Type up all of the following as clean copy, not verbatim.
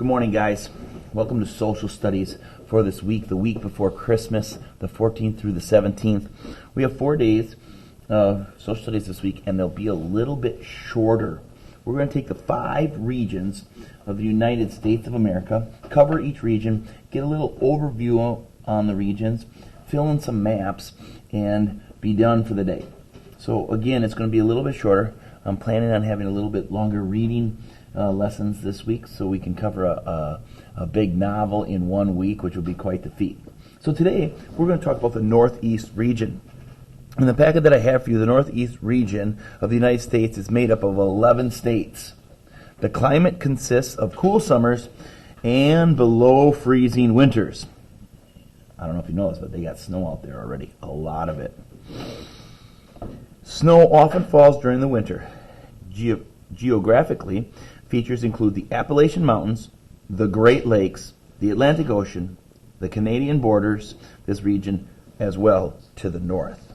Good morning, guys. Welcome to Social Studies for this week, the week before Christmas, the 14th through the 17th. We have 4 days of Social Studies this week, and they'll be a little bit shorter. We're going to take the 5 regions of the United States of America, cover each region, get a little overview on the regions, fill in some maps, and be done for the day. So again, it's going to be a little bit shorter. I'm planning on having a little bit longer reading lessons this week so we can cover a big novel in 1 week, which will be quite the feat. So today, we're going to talk about the Northeast region. In the packet that I have for you, the Northeast region of the United States is made up of 11 states. The climate consists of cool summers and below freezing winters. I don't know if you know this, but they got snow out there already, a lot of it. Snow often falls during the winter. Geographically, features include the Appalachian Mountains, the Great Lakes, the Atlantic Ocean, the Canadian borders, this region, as well to the north.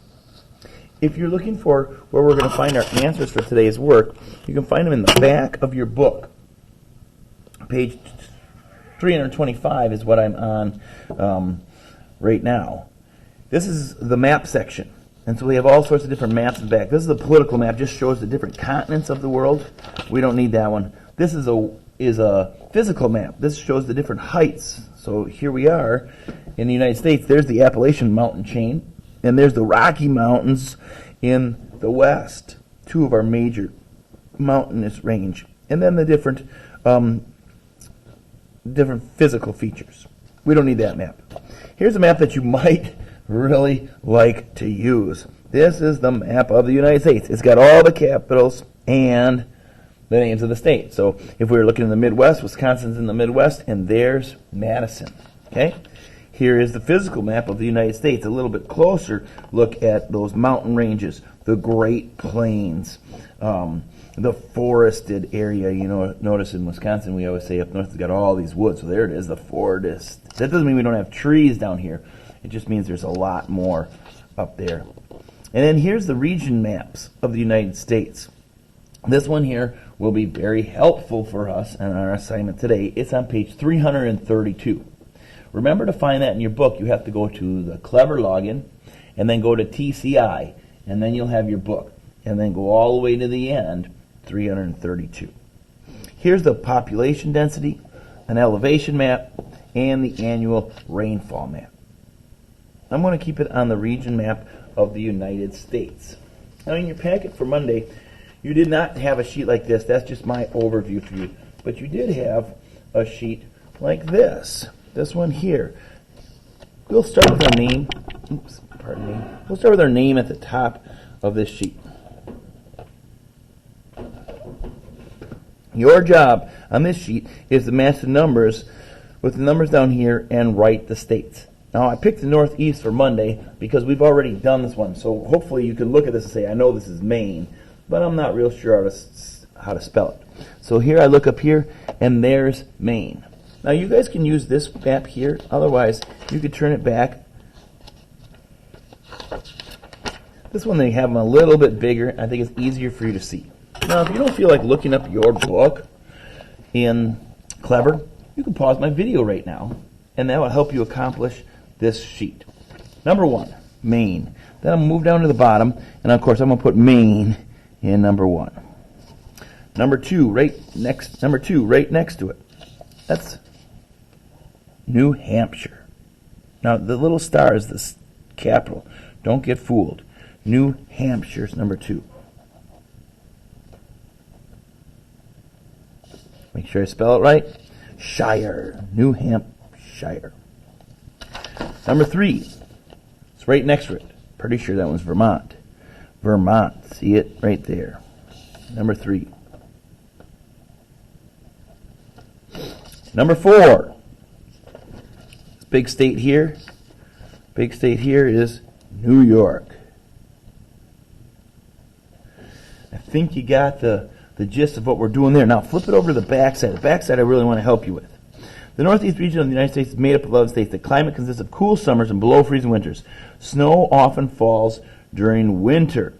If you're looking for where we're going to find our answers for today's work, you can find them in the back of your book. Page 325 is what I'm on right now. This is the map section. And so we have all sorts of different maps in the back. This is a political map, just shows the different continents of the world. We don't need that one. This is a physical map. This shows the different heights. So here we are in the United States. There's the Appalachian mountain chain, and there's the Rocky Mountains in the west, 2 of our major mountainous range. And then the different physical features. We don't need that map. Here's a map that you might really like to use. This is the map of the United States. It's got all the capitals and the names of the states. So if we were looking in the Midwest, Wisconsin's in the Midwest, and there's Madison. Okay? Here is the physical map of the United States. A little bit closer look at those mountain ranges, the Great Plains, the forested area. You know, notice in Wisconsin we always say up north it's got all these woods. So there it is, the forest. That doesn't mean we don't have trees down here. It just means there's a lot more up there. And then here's the region maps of the United States. This one here will be very helpful for us in our assignment today. It's on page 332. Remember to find that in your book. You have to go to the Clever login and then go to TCI, and then you'll have your book. And then go all the way to the end, 332. Here's the population density, an elevation map, and the annual rainfall map. I'm going to keep it on the region map of the United States. Now in your packet for Monday, you did not have a sheet like this. That's just my overview for you. But you did have a sheet like this. This one here. We'll start with our name. Oops, pardon me. We'll start with our name at the top of this sheet. Your job on this sheet is to match the numbers with the numbers down here and write the states. Now, I picked the Northeast for Monday because we've already done this one. So hopefully you can look at this and say, I know this is Maine, but I'm not real sure how to spell it. So here I look up here, and there's Maine. Now, you guys can use this map here. Otherwise, you could turn it back. This one, they have them a little bit bigger. I think it's easier for you to see. Now, if you don't feel like looking up your book in Clever, you can pause my video right now, and that will help you accomplish this sheet. Number 1, Maine. Then I'm going to move down to the bottom, and of course I'm going to put Maine in number 1. Number 2, right next to it. That's New Hampshire. Now the little star is the capital. Don't get fooled. New Hampshire's number 2. Make sure I spell it right. Shire. New Hampshire. Number 3. It's right next to it. Pretty sure that one's Vermont. Vermont. See it right there. Number 3. Number 4. This big state here. Big state here is New York. I think you got the gist of what we're doing there. Now flip it over to the back side. The back side I really want to help you with. The Northeast region of the United States is made up of 11 states. The climate consists of cool summers and below freezing winters. Snow often falls during winter.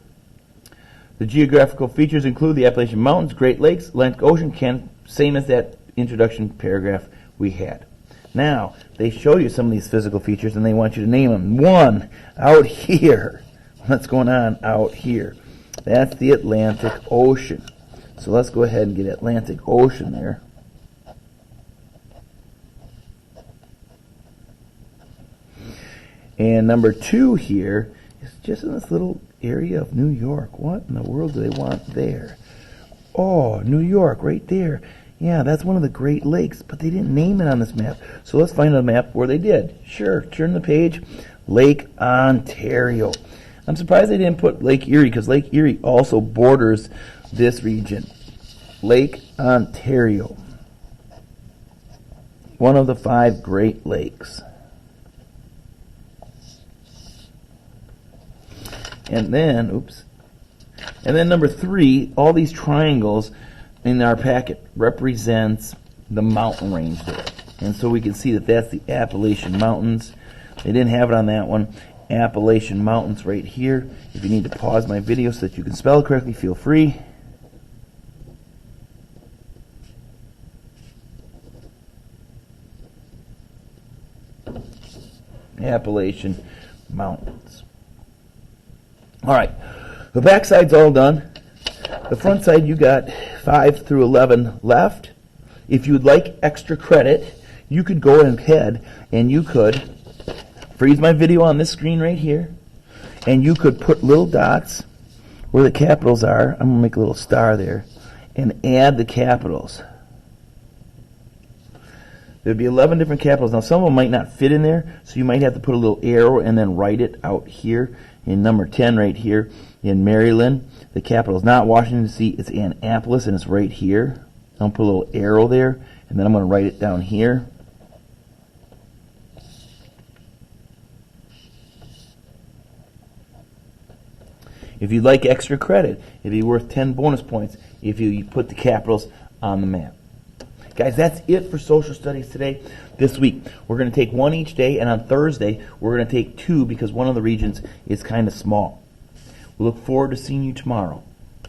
The geographical features include the Appalachian Mountains, Great Lakes, Atlantic Ocean, same as that introduction paragraph we had. Now, they show you some of these physical features and they want you to name them. One, out here. What's going on out here? That's the Atlantic Ocean. So let's go ahead and get Atlantic Ocean there. And number 2 here is just in this little area of New York. What in the world do they want there? Oh, New York, right there. Yeah, that's one of the Great Lakes, but they didn't name it on this map. So let's find a map where they did. Sure, turn the page. Lake Ontario. I'm surprised they didn't put Lake Erie, because Lake Erie also borders this region. Lake Ontario. One of the 5 Great Lakes. And then, and then number 3, all these triangles in our packet represents the mountain range there. And so we can see that that's the Appalachian Mountains. They didn't have it on that one. Appalachian Mountains right here. If you need to pause my video so that you can spell it correctly, feel free. Appalachian Mountains. All right, the back side's all done. The front side, you got 5 through 11 left. If you'd like extra credit, you could go ahead and you could freeze my video on this screen right here, and you could put little dots where the capitals are. I'm going to make a little star there, and add the capitals. There'd be 11 different capitals. Now, some of them might not fit in there, so you might have to put a little arrow and then write it out here. In number 10 right here in Maryland, the capital is not Washington, D.C., it's Annapolis, and it's right here. I'm going to put a little arrow there, and then I'm going to write it down here. If you'd like extra credit, it'd be worth 10 bonus points if you put the capitals on the map. Guys, that's it for social studies today. This week, we're going to take 1 each day, and on Thursday, we're going to take 2 because one of the regions is kind of small. We look forward to seeing you tomorrow.